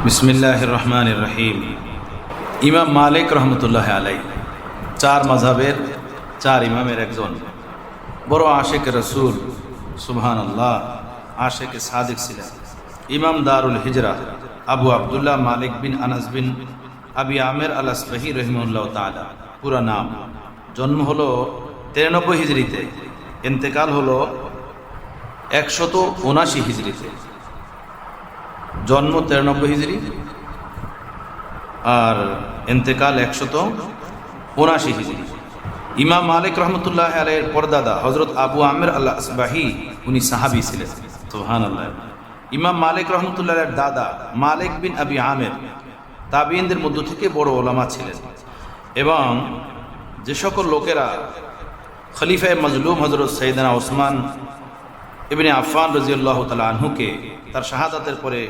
বিসমিল্লাহির রহমানির রহিম। ইমাম মালিক রহমতুল্লাহ আলাই চার মাযহাবের চার ইমামের একজন বড় আশেক রসুল, সুবহানাল্লাহ, আশেক সাদিক ছিলেন। ইমাম দারুল হিজরা আবু আবদুল্লাহ মালিক বিন আনাস বিন আবি আমের আল আসবাহি রহিমাহুল্লাহ তাআলা পুরা নাম। জন্ম হলো 93 হিজরিতে, ইন্তেকাল হলো 179 হিজরিতে। জন্ম 93 হিজরি আর ইন্তেকাল 179 হিজরি। ইমাম মালিক রহমতুল্লাহ আলাইহির পরদাদা হযরত আবু আমের আল আসবাহি, উনি সাহাবী ছিলেন। সুবহানাল্লাহ। ইমাম মালিক রহমতুল্লাহ আলাইহির দাদা মালিক বিন আবি আমের তাবিঈনদের মধ্য থেকে বড় ওলামা ছিলেন। এবং যে সকল লোকেরা খলিফায়ে মাজলুম হযরত সাইয়েদনা ওসমান ইবনে আফফান রাদিয়াল্লাহু তাআলা আনহুকে তার শাহাদাতের পরে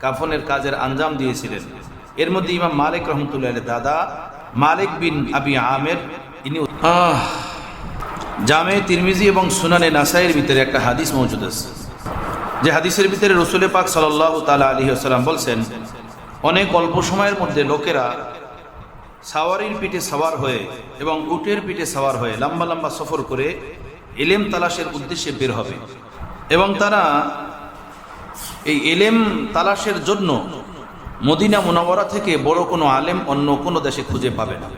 কাফনের কাজের আঞ্জাম দিয়েছিলেন, এর মধ্যে ইমাম মালিক রহমতুল্লাহ আলাইহির দাদা মালিক বিন আবি আমের ইনি জামে তিরমিজি এবং সুনানে নাসাইয়ের ভিতরে একটা হাদিস মওজুদ আছে, যে হাদিসের ভিতরে রাসূল পাক সাল্লাল্লাহু তাআলা আলাইহি ওয়াসাল্লাম বলছেন, অনেক অল্প সময়ের মধ্যে লোকেরা সাওয়ারির পিঠে সাওয়ার হয়ে এবং উটের পিঠে সাওয়ার হয়ে লম্বা লম্বা সফর করে ইলম তালাশের উদ্দেশ্যে বের হবে এবং তারা এই ইলম তালাশের জন্য মদিনা মুনাওয়ারা থেকে বড় কোনো আলেম অন্য কোনো দেশে খুঁজে পাবে না।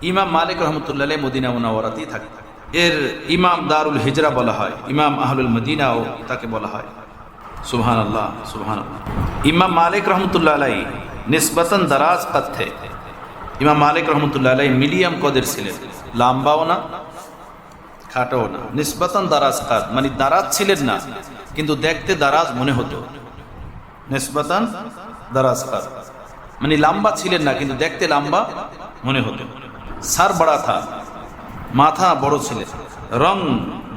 ইমাম মালিক রহমতুল্লাহ আলাইহি মদিনা মুনাওয়ারাতেই থাকে। এর ইমাম দারুল হিজরা বলা হয়, ইমাম আহলুল মদিনাও তাকে বলা হয়। সুবহানাল্লাহ, সুবহানাল্লাহ। ইমাম মালিক রহমতুল্লাহ আলাইহি নিসবতন দারাজ কদ থে। ইমাম মালিক রহমতুল্লাহ আলাইহি মিডিয়াম কদের ছিলেন, লম্বাও না খাটোও না। নিসবতন দারাজ কদ মানে দারাজ ছিলেন না, কিন্তু দেখতে দারাজ মনে হতো। নিসবতন দারাজ কদ মানে লম্বা ছিলেন না, কিন্তু দেখতে লম্বা মনে হতো। सर बड़ा था, माथा बड़ो छिले, रंग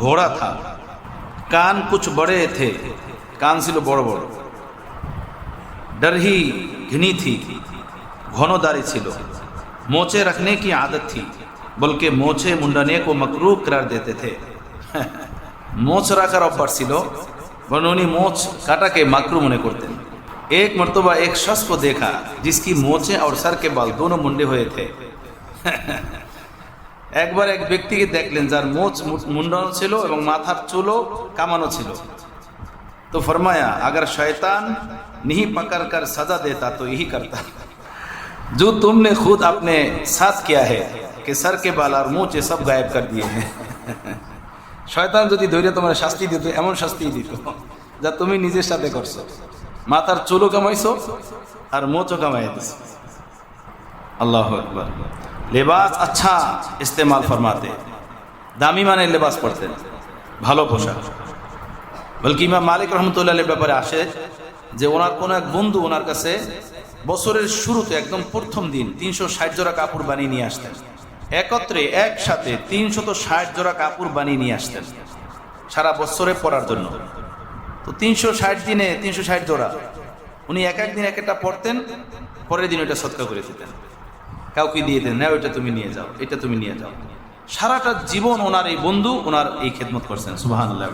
घोड़ा था, कान कुछ बड़े थे, कान छिलो बड़ो बड़ो, डरही घनी थी, घनो दाढ़ी छिलो, मोचे रखने की आदत थी, बल्कि मोचे मुंडाने को मकरूह करार देते थे। मोच रखार अभ्यास छिलो, उन्होंने मोच काटा के मकरूह मने करते। एक मर्तबा एक शख्स को देखा जिसकी मोचे और सर के बाल दोनों मुंडे हुए थे। একবার এক ব্যক্তিকে দেখলেন যার মোচ মুন্ডানো ছিল এবং মাথার চুলও কামানো ছিল। তো ফরমায়া, अगर शैतान नहीं पकड़ कर सजा देता तो यही करता, जो तुमने खुद अपने साथ किया है कि सर के बाल और मोच सब गायब कर दिए हैं। শয়তান যদি ধরে তোমার শাস্তি দিত, এমন শাস্তি দিত যা তুমি নিজের সাথে করছো। মাথার চুলও কামাইছো আর মোচও কামাই দিছো। আল্লাহু আকবার। लेबास अच्छा इस्तेमाल फरमाते, दामी माने लेबास पढ़ते, ভালো পোশাক। বলকি ইমাম মালিক রহমতুল্লাহ আলাইহির ব্যাপারে আসে যে ওনার কোনো এক বন্ধু ওনার কাছে বছরের শুরুতে একদম প্রথম দিন 360 জোড়া কাপড় বানিয়ে নিয়ে আসতেন। একত্রে একসাথে 360 জোড়া কাপড় বানিয়ে নিয়ে আসতেন সারা বছরে পরার জন্য। তো 360 দিনে 360 জোড়া উনি এক এক দিন এক একটা পরতেন, পরের দিন ওটা সদকা করে দিতেন, কাউকে দিয়ে দেন, না ওইটা তুমি নিয়ে যাও, এটা তুমি নিয়ে যাও। সারাটা জীবন ওনার এই বন্ধু ওনার এই খেদমত করছেন। সুবহানাল্লাহ।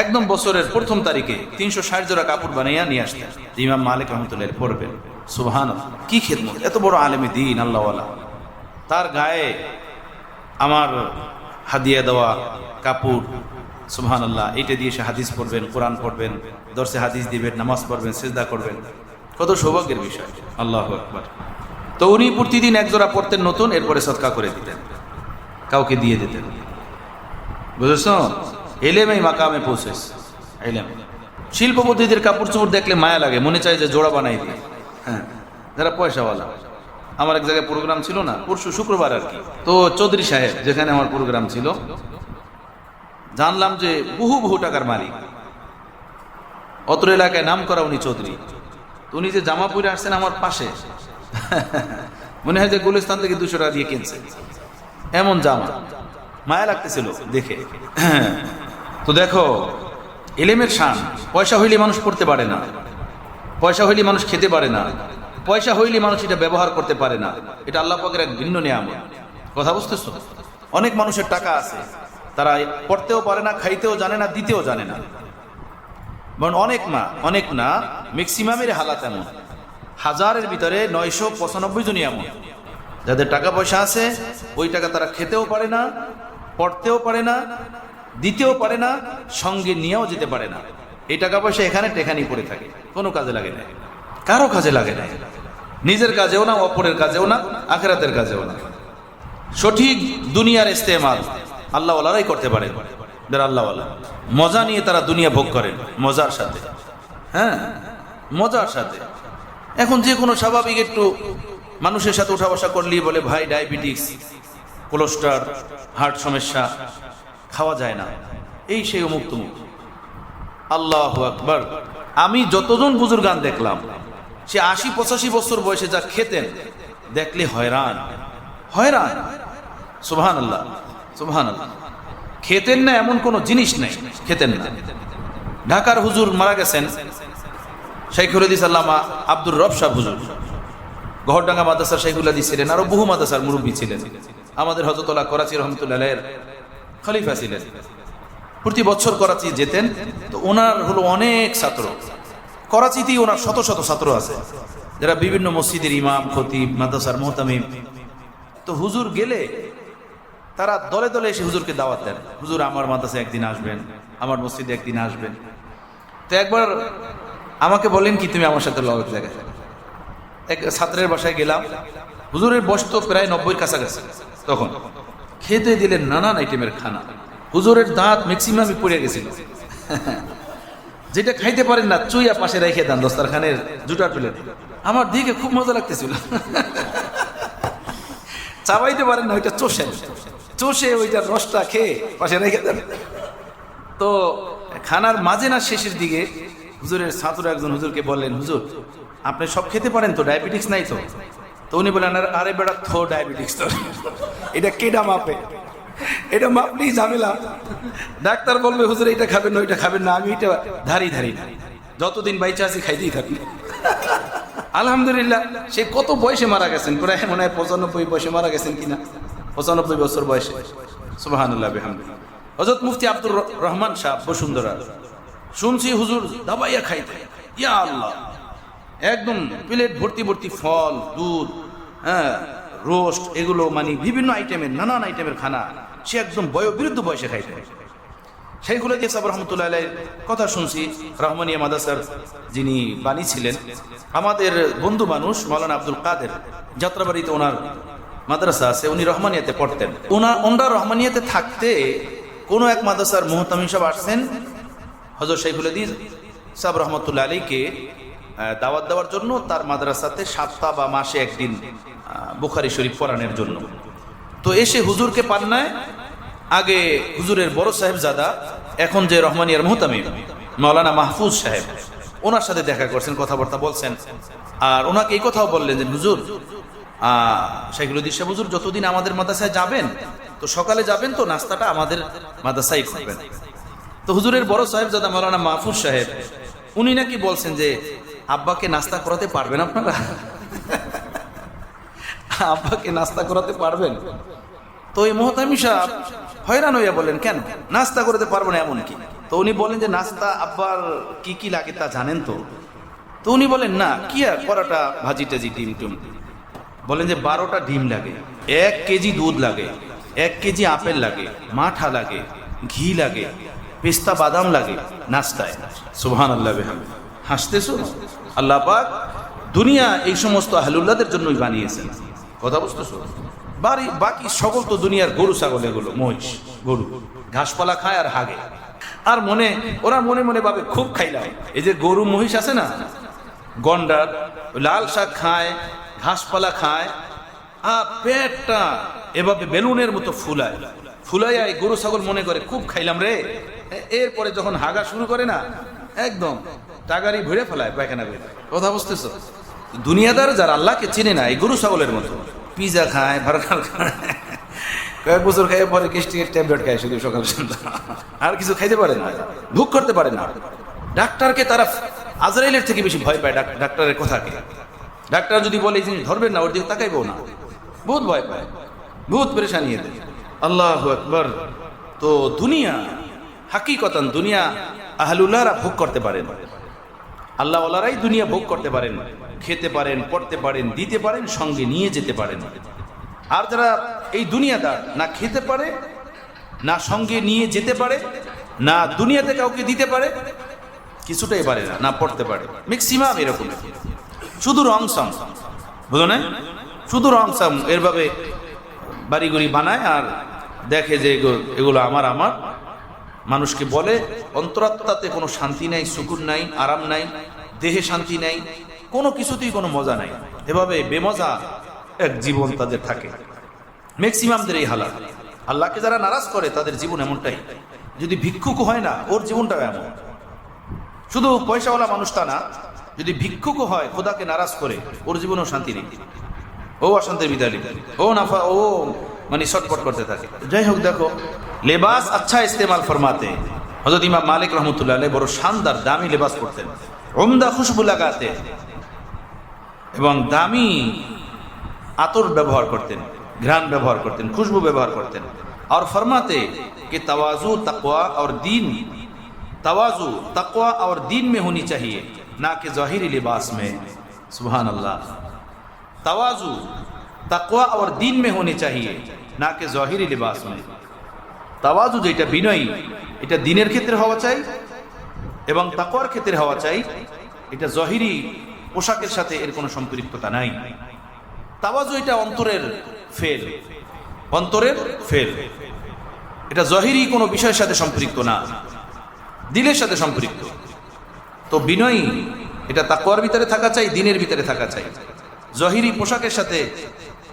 একদম বছরের প্রথম তারিখে 360 জোড়া কাপড় বানিয়ে নিয়ে আসতেন, ইমাম মালিক রহমতুল্লাহ পড়বেন। সুবহানাল্লাহ, কি খেদমত! এত বড় আলেমে দ্বীন আল্লাহওয়ালা, তার গায়ে আমার হাদিয়া দেওয়া কাপড়, সুবহানাল্লাহ, এইটা দিয়ে সে হাদিস পড়বেন, কোরআন পড়বেন, দর্শে হাদিস দিবেন, নামাজ পড়বেন, সিজদা করবেন। কত সৌভাগ্যের বিষয়! আল্লাহু আকবার। তো উনি প্রতিদিন এক জোড়া পড়তেন নতুন, এরপরে সদকা করে দিতেন, কাউকে দিয়ে দিতেন। বুঝেছ? এলেমে মাকামে পৌঁছেছ। এলেম শিল্পপতিদের কাপড় চোপড় দেখলে মায়া লাগে, মনে চায় যে জোড়া বানাই দিই। হ্যাঁ, যারা পয়সাওয়ালা। আমার এক জায়গায় প্রোগ্রাম ছিল না, পরশু শুক্রবার আর কি। তো চৌধুরী সাহেব যেখানে আমার প্রোগ্রাম ছিল, জানলাম যে বহু বহু টাকার মালিক, অত্র এলাকায় নাম করা উনি চৌধুরী। তো উনি যে জামা পরে আসছেন আমার পাশে, মনে হয় যে গুলিস্তান থেকে 200 টাকা দিয়ে কিনছে, এমন জামা, মায়া লাগতেছিল দেখে। তো দেখো ইলমের শান। পয়সা হইলে মানুষ পড়তে পারে না, পয়সা হইলে মানুষ খেতে পারে না, পয়সা হইলে মানুষ এটা ব্যবহার করতে পারে না। এটা আল্লাহ পাকের এক ভিন্ন নিয়ামত। কথা বুঝতেছো? অনেক মানুষের টাকা আছে, তারা পড়তেও পারে না, খাইতেও জানে না, দিতেও জানে না। বরং অনেক না ম্যাক্সিমামের হালাত এমন, হাজারের ভিতরে 995 জনই এমন যাদের টাকা পয়সা আছে, ওই টাকা তারা খেতেও পারে না, পড়তেও পারে না, দিতেও পারে না, সঙ্গে নিয়েও যেতে পারে না। এই টাকা পয়সা এখানে টেখানি পড়ে থাকে, কোনো কাজে লাগে না, কারো কাজে লাগে না, নিজের কাজেও না, অপরের কাজেও না, আখিরাতের কাজেও না। সঠিক দুনিয়ার ইস্তেমাল আল্লাহওয়ালারাই করতে পারে, যারা আল্লাহওয়ালা। মজা নিয়ে তারা দুনিয়া ভোগ করেন, মজার সাথে, হ্যাঁ মজার সাথে। এখন যে কোনো স্বাভাবিক একটু মানুষের সাথে উঠা বসা করলেই বলে ভাই ডায়াবেটিস, কোলেস্ট্রল, হার্ট সমস্যা, খাওয়া যায় না, এই সেই অমুক তুমুক। আল্লাহু আকবার। আমি যতজন বুজুর্গান দেখলাম, সে 80-85 বছর বয়সে যা খেতেন দেখলে হয়রান। সুবহানাল্লাহ, সুবহানাল্লাহ। খেতেন না এমন কোনো জিনিস নেই, খেতেন না। ঢাকার হুজুর মারা গেছেন, শাইখুল হাদিস আল্লামা আব্দুর রব সাহেব হুজুর, গহরডাঙ্গা মাদ্রাসার শাইখুল হাদিস ছিলেন, আরো বহু মাদ্রাসার মুরব্বী ছিলেন। আমাদের হযরতুল্লাহ করাচি রহমতুল্লাহ আলাইহির খলিফা ছিলেন। প্রতি বছর করাচি যেতেন, তো ওনার হলো অনেক ছাত্র, করাচিতেই ওনার শত শত ছাত্র আছে, যারা বিভিন্ন মসজিদের ইমাম, খতিব, মাদ্রাসার মুহতামিম। তো হুজুর গেলে তারা দলে দলে এসে হুজুরকে দাওয়াত দেন, হুজুর আমার মাদ্রাসায় একদিন আসবেন, আমার মসজিদে একদিন আসবেন। তো একবার আমাকে বলেন কি তুমি আমার সাথে লগ জায়গায়, এক ছাত্রের বাসায় গেলাম। হুজুরের বয়স তো প্রায় 90-এর কাছাকাছি তখন। খেতে দিলেন নানান আইটেমের খানা, হুজুরের দাঁত ম্যাক্সিমামই পড়ে গেছিল। যেটা খাইতে পারেন না চুইয়া পাশে রেখে দেন দস্তারখানের জুটার প্লেট। আমার দিকে খুব মজা লাগতেছিল, চাবাইতে পারেন না, ওইটা চষে ওইটার রসটা খেয়ে পাশে রেখে দেন। তো খানার মাঝে না শেষের দিকে হুজুরের ছাত্র একজন হুজুরকে বললেন, হুজুর আপনি সব খেতে পারেন তো, ডায়াবেটিস নাই তো? তো উনি বললেন, আরে বেটা থো ডায়াবেটিস তো, এটা কেডা মাপে, এটা মাপলেই ঝামেলা। ডাক্তার বলবে হুজুর এটা খাবেন না, ওইটা খাবেন না, আমি এটা ধারি যতদিন বাইচা আছি খাইতেই থাকি। আলহামদুলিল্লাহ, সে কত বয়সে মারা গেছেন, প্রায় মনে হয় 95 বয়সে মারা গেছেন কিনা, 95 বছর বয়সে। সুবহানাল্লাহ বিহামদিহি। হযরত মুফতি আব্দুর রহমান সাহেব বসুন্ধরা, শুনছি হুজুর দাবাইয়া খাইতে, ইয়া আল্লাহ, একদম প্লেট ভর্তি ফল, দুধ, হ্যাঁ রোস্ট, এগুলো মানে বিভিন্ন আইটেমের, নানান আইটেমের খানা, সে একদম বয়োবৃদ্ধ বয়সে খাইতে। শাইখুল হাদিস রহমতুল্লাহ আলাইহির কথা শুনছি, রহমানিয়া মাদ্রাসার যিনি বাণী ছিলেন, আমাদের বন্ধু মানুষ মাওলানা আব্দুল কাদের, যাত্রাবাড়িতে ওনার মাদ্রাসা আছে, উনি রহমানিয়াতে পড়তেন। ওনারা রহমানিয়াতে থাকতে কোনো এক মাদ্রাসার মুহতামিম সাহেব আসছেন হযরত শাইখুল হাদিস সাহেব রহমতুল্লাহ আলাইহিকে দাওয়াত দেওয়ার জন্য, তার মাদ্রাসাতে সপ্তাহ বা মাসে একদিন বুখারী শরীফ পড়ানোর জন্য। তো এসে হুজুরকে পান্নায়, আগে হুজুরের বড় সাহেবজাদা, এখন যে রহমানিয়ার মুহতামিম মাওলানা মাহফুজ সাহেব, ওনার সাথে দেখা করছেন, কথাবার্তা বলছেন। আর ওনাকে এই কথাও বললেন যে হুজুর, শাইখুল হাদিস সাহেব হুজুর যতদিন আমাদের মাদ্রাসায় যাবেন, তো সকালে যাবেন তো নাস্তাটা আমাদের মাদ্রাসায় করবেন। তো হুজুরের বড় সাহেবজাদা মাওলানা মাহফুজ সাহেব, উনি নাকি বলছেন যে আব্বাকে নাস্তা করাতে পারবেন আপনারা? আব্বাকে নাস্তা করাতে পারবেন? তো এই মুহতামিম সাহেব হয়রান হইয়া বলেন, কেন নাস্তা করতে পারবো না এমন কি? তো উনি বলেন যে নাস্তা আব্বার কি কি লাগে তা জানেন তো? তো উনি বলেন না, কি আর পরাটা, ভাজি টাজি, ডিম টুম। বলেন যে 12টা ডিম লাগে, 1 কেজি দুধ লাগে, 1 কেজি আপেল লাগে, মাঠা লাগে, ঘি লাগে, পেস্তা বাদাম লাগে নাস্তায়। সুবহানাল্লাহ বিহামদিহি। হাসতেছো? আল্লাহ পাক দুনিয়া এই সমস্ত আহলুল্লাহদের জন্যই বানিয়েছেন, কথা বুঝতেছো? বাকি সকল তো দুনিয়ার গরু ছাগল, এগুলো মহিষ, গরু ঘাসপালা খায় আর হাগে। আর ওরা মনে মনে ভাবে খুব খাইলাম। এই যে গরু মহিষ আছে না, গন্ডার, লাল শাক খায়, ঘাসপালা খায়, আর পেটটা এভাবে বেলুনের মতো ফুলায় এই গরু ছাগল মনে করে খুব খাইলাম রে। এরপরে যখন হাগা শুরু করে না, একদম টাগারি ভরে ফেলায় পায়খানা করে। কথা বুঝতেছো? দুনিয়াদার যারা আল্লাহকে চিনে না, এই গরু ছাগলের মতো পিজা খায়, বার্গার খায়, কয়েক বছর খাইয়ে পরে গ্যাস্ট্রিকের ট্যাবলেট খায় শুধু সকাল সন্ধ্যা, আর কিছু খাইতে পারে না, ভোগ করতে পারে না। ডাক্তারকে তারা আজরাইলের থেকে বেশি ভয় পায় ডাক্তারের কথাকে। ডাক্তার যদি বলে এই জিনিস ধরবেন না, ওর দিকে তাকাইবো না, বহুত ভয় পায়, বহুত পরেশানি দেয়। আল্লাহু আকবার। তো দুনিয়া হাকিকতান দুনিয়া আহলুল্লাহরা ভোগ করতে পারেন, আল্লাহওয়ালারাই দুনিয়া ভোগ করতে পারেন, খেতে পারেন, পড়তে পারেন, দিতে পারেন, সঙ্গে নিয়ে যেতে পারেন। আর যারা এই দুনিয়াদার, না খেতে পারে, না সঙ্গে নিয়ে যেতে পারে, না দুনিয়াতে কাউকে দিতে পারে, কিছুটাই পারে না, না পড়তে পারে, ম্যাক্সিমাম এরকম, শুধু রংসাম, বুঝো না, শুধু রংসাম এরভাবে বাড়িগুড়ি বানায় আর দেখে যে এগুলো আমার আমার, মানুষকে বলে অন্তরাত্মাতে কোনো শান্তি নাই, সুকুন নাই, আরাম নাই, দেহে শান্তি নাই, কোনো কিছুতেই কোনো মজা নাই, এভাবে বেমজা এক জীবন তাদের থাকে। ম্যাক্সিমামদের এই হালাত। আল্লাহকে যারা নারাজ করে তাদের জীবন এমনটাই। যদি ভিক্ষুক হয় না, ওর জীবনটাও এমন। শুধু পয়সাওয়ালা মানুষটা না, যদি ভিক্ষুক হয়, খোদাকে নারাজ করে, ওর জীবনেও শান্তি নেই, ও অশান্তির বিদায় লিখে, ও নাফা, ও মানে শটপট করতে থাকে। যাই হোক, দেখো লেবাস আচ্ছা ইস্তেমাল ফরমাতে হযরত ইমাম মালিক রহমতুল্লাহ আলাইহি বড় শানদার দামি লেবাস পরতেন, উমদা খুশবু লাগাতে এবং দামি আতর ব্যবহার করতেন, ঘ্রাণ ব্যবহার করতেন, খুশবু ব্যবহার করতেন। আর ফরমাতে कि तवाज़ु तक़वा और दीन, तवाज़ु तक़वा और दीन में होनी चाहिए, ना कि ज़ाहिरी लिबास में। सुभान अल्लाह। तवाज़ु तक़वा और दीन में होनी चाहिए, ना कि ज़ाहिरी लिबास में। তাওয়াজু যেটা বিনয়ী, এটা দিনের ক্ষেত্রে হওয়া চাই এবং তাকওয়ার ক্ষেত্রে হওয়া চাই, এটা জহিরি পোশাকের সাথে এর কোনো সম্পৃক্ততা নাই। তাওয়াজু এটা অন্তরের ফেল, অন্তরের ফেল, এটা জহিরি কোনো বিষয়ের সাথে সম্পৃক্ত না, দিলের সাথে সম্পৃক্ত। তো বিনয়ী এটা তাকওয়ার ভিতরে থাকা চাই, দিনের ভিতরে থাকা চাই। জহিরি পোশাকের সাথে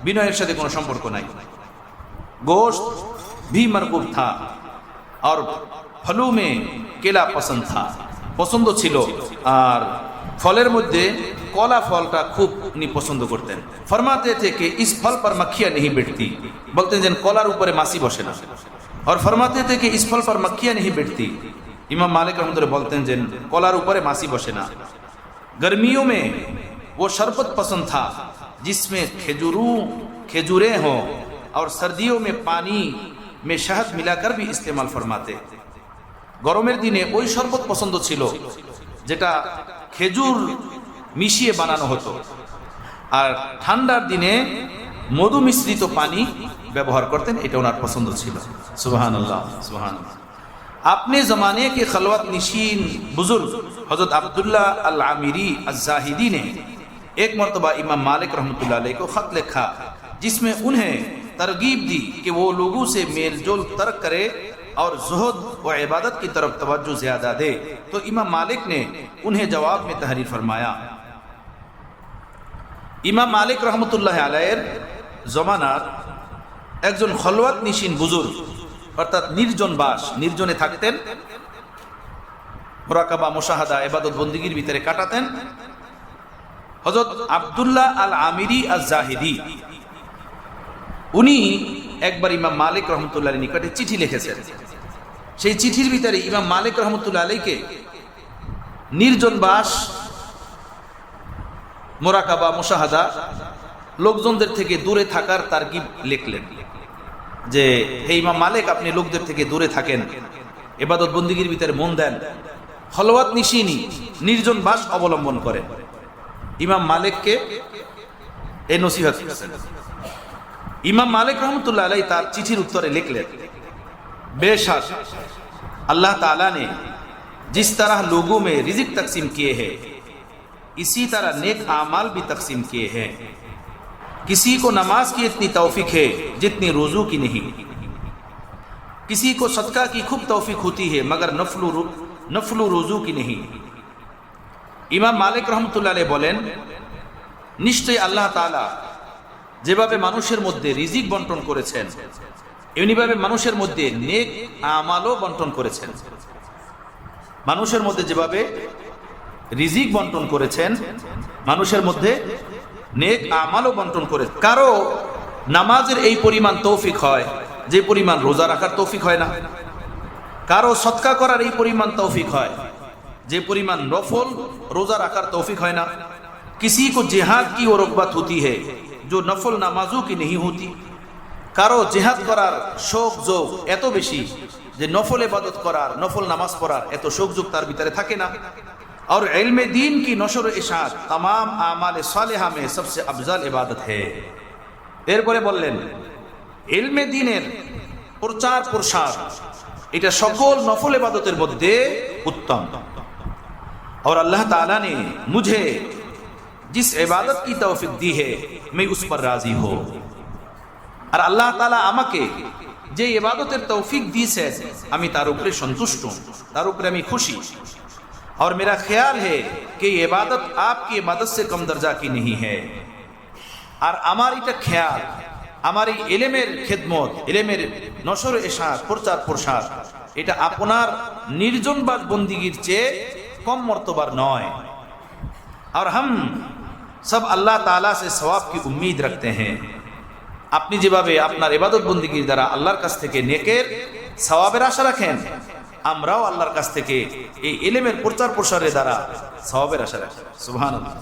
বিনয়ের সাথে কোনো সম্পর্ক নাই। গোশত भी मरगूब था और फलों में केला पसंद था, পছন্দ ছিল, আর ফলের মধ্যে কলা ফলটা খুব উনি পছন্দ করতেন। ফরমাতে थे कि इस फल पर मक्खियां नहीं बैठती, বলতেন যেন কলার উপরে মাছি বসে না। और फरमाते थे कि इस फल पर मक्खियां नहीं बैठती, ইমাম মালিক রহমতুল্লাহ বলতেন যেন কলার উপরে মাছি বসে না। गर्मियों में वो शरबत पसंद था जिसमें खेजूरें हों, और सर्दियों में पानी में शहद मिलाकर भी इस्तेमाल फरमाते। গরমের দিনে ওই শরবত পছন্দ ছিল যেটা খেজুর মিশিয়ে বানানো হতো, আর ঠান্ডার দিনে মধু মিশ্রিত পানি ব্যবহার করতেন, এটা ওনার পছন্দ ছিল। সুবহানাল্লাহ, সুবহানাল্লাহ। अपने ज़माने के खलवत नशीन बुजुर्ग हज़रत अब्दुल्ला अल आमिरी अज़-ज़ाहिदी ने एक मरतबा इमाम मालिक रहमतुल्लाह अलैह को ख़त लिखा, जिसमें उन्हें तरगीब दी कि वो लोगों से मेल जोल तर्क करे और ज़ुहद व इबादत की तरफ तवज्जो ज़्यादा दे। तो इमाम मालिक ने उन्हें जवाब में तहरीर फरमाया। इमाम मालिक रहमतुल्लाह अलैहिर ज़मानार একজন খলওয়াত নিশিন বুজুর্গ, অর্থাৎ নির্জন বাস, নির্জনে থাকতেন, মুরাকাবা, মুশাহাদা, ইবাদত বন্দেগীর ভিতরে কাটাতেন। হযরত আব্দুল্লাহ আল আমিরি আজ-জাহিদি উনি একবার ইমাম মালিক রহমতুল্লাহ আলাইহির নিকটে চিঠি লিখেছেন। সেই চিঠির ভিতরে ইমাম মালিক রহমতুল্লাহ আলাইহিকে নির্জন বাস, মুরাকাবা, মুশাহাদা, লোকজনদের থেকে দূরে থাকার তারগিব লিখলেন যে হে ইমাম মালিক, আপনি লোকদের থেকে দূরে থাকেন, ইবাদত বন্দেগীর ভিতরে মন দেন, খলওয়াত নিশিনী নির্জন বাস অবলম্বন করেন। ইমাম মালিককে এই নসিহত করেছেন। इमाम मालिक रहमतुल्लाह अलैह तार चिठिर उत्तरे लिखलें, बेशक अल्लाह ताला ने जिस तरह लोगों में रिज़्क तकसीम किए हैं, इसी तरह नेक आमाल भी तकसीम किए हैं। किसी को नमाज की इतनी तौफीक है जितनी रोज़ू की नहीं, किसी को सदका की खूब तौफीक होती है मगर नफलु रोज़ू की नहीं। इमाम मालिक रहमतुल्लाह अलैह बोलें, निश्चय अल्लाह ताला যেভাবে মানুষের মধ্যে রিজিক বন্টন করেছেন, এমনিভাবে মানুষের মধ্যে নেক আমালও বন্টন করেছেন। মানুষের মধ্যে যেভাবে রিজিক বন্টন করেছেন, মানুষের মধ্যে নেক আমালও বন্টন করেছেন। কারো নামাজের এই পরিমাণ তৌফিক হয় যে পরিমাণ রোজা রাখার তৌফিক হয় না, কারো সদকা করার এই পরিমাণ তৌফিক হয় যে পরিমাণ নফল রোজা রাখার তৌফিক হয় না। किसी को जिहाद की वो रग़बत होती है जो नफल नमाजों की नहीं होती, কারো জিহাদ করার শোক যোগ এত বেশি যে নফল ইবাদত করার, নফল নামাজ পড়ার এত শৌক তার ভিতরে থাকে না। और इल्म दीन की नशर इशात तमाम आमाल सालेहा में सबसे अफजल इबादत है। এরপরে বললেন ইলমে দ্বীনের প্রচার প্রসার এটা সকল নফল ইবাদতের মধ্যে উত্তম। और अल्लाह ताला ने मुझे जिस इबादत की तौफीक दी है मैं उस पर राजी हो। আর আল্লাহ তাআলা আমাকে যে ইবাদতের তৌফিক দিয়েছে আমি তার উপরে সন্তুষ্ট, তার উপরে আমি খুশি। और मेरा ख्याल है कि ये इबादत आपकी इबादत से कम दर्जा की नहीं है। और আমার এটা খেয়াল, আমার এই ইলমের খিদমত, ইলমের নশর ইশাআত, প্রচার প্রসার এটা আপনার নির্জনবাদ বন্দিগির চেয়ে কম মর্তবার নয়। और हम सब अल्लाह ताला से सवाब की उम्मीद रखते हैं। আপনি যেভাবে আপনার ইবাদত বন্দিগির দ্বারা আল্লাহর কাছ থেকে নেকের সওয়াবের আশা রাখেন, আমরাও আল্লাহর কাছ থেকে এই ইলমের প্রচার প্রসারের দ্বারা সওয়াবের আশা রাখি। সুবহানাল্লাহ।